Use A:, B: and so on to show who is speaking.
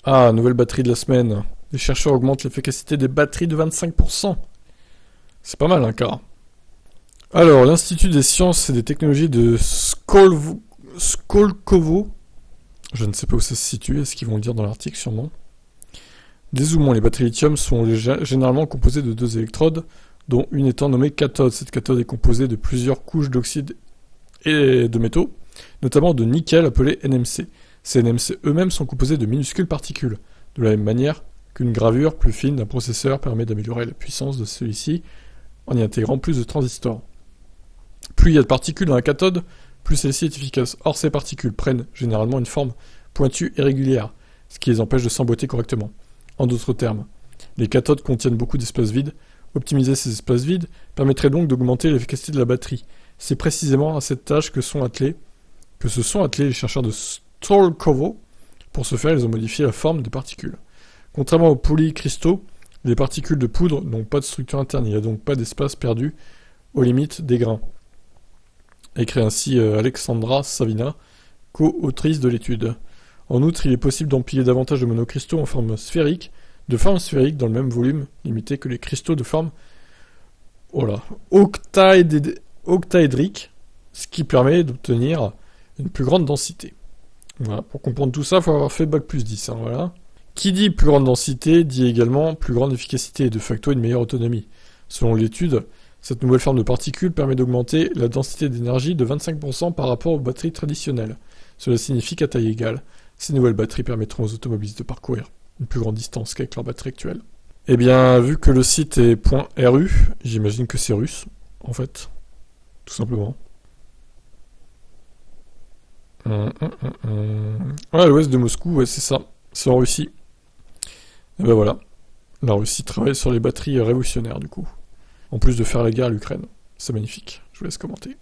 A: Ah, nouvelle batterie de la semaine. Les chercheurs augmentent l'efficacité des batteries de 25%. C'est pas mal, un cas. Alors, l'Institut des sciences et des technologies de Skolkovo, je ne sais pas où ça se situe, est-ce qu'ils vont le dire dans l'article sûrement. Dézoomons, les batteries lithium sont généralement composées de deux électrodes, dont une étant nommée cathode. Cette cathode est composée de plusieurs couches d'oxyde et de métaux, notamment de nickel appelé NMC. Ces NMC eux-mêmes sont composés de minuscules particules, de la même manière qu'une gravure plus fine d'un processeur permet d'améliorer la puissance de celui-ci en y intégrant plus de transistors. Plus il y a de particules dans la cathode, plus celle-ci est efficace. Or, ces particules prennent généralement une forme pointue et régulière, ce qui les empêche de s'emboîter correctement. En d'autres termes, les cathodes contiennent beaucoup d'espaces vides. Optimiser ces espaces vides permettrait donc d'augmenter l'efficacité de la batterie. C'est précisément à cette tâche que se sont attelés les chercheurs de Skolkovo. Pour ce faire, ils ont modifié la forme des particules. Contrairement aux polycristaux, les particules de poudre n'ont pas de structure interne, il n'y a donc pas d'espace perdu aux limites des grains. Écrit ainsi Alexandra Savina, co-autrice de l'étude. En outre, il est possible d'empiler davantage de monocristaux de forme sphérique dans le même volume limité que les cristaux de forme octaédrique, ce qui permet d'obtenir une plus grande densité. Voilà. Pour comprendre tout ça, il faut avoir fait Bac+10. Voilà. Qui dit plus grande densité dit également plus grande efficacité et de facto une meilleure autonomie. Selon l'étude, cette nouvelle forme de particules permet d'augmenter la densité d'énergie de 25% par rapport aux batteries traditionnelles. Cela signifie qu'à taille égale, ces nouvelles batteries permettront aux automobilistes de parcourir une plus grande distance qu'avec leur batterie actuelle. Eh bien, vu que le site est .ru, j'imagine que c'est russe, en fait. Tout simplement. Ouais, à l'ouest de Moscou, ouais, c'est ça. C'est en Russie. Et ben voilà. La Russie travaille sur les batteries révolutionnaires, du coup. En plus de faire la guerre à l'Ukraine. C'est magnifique. Je vous laisse commenter.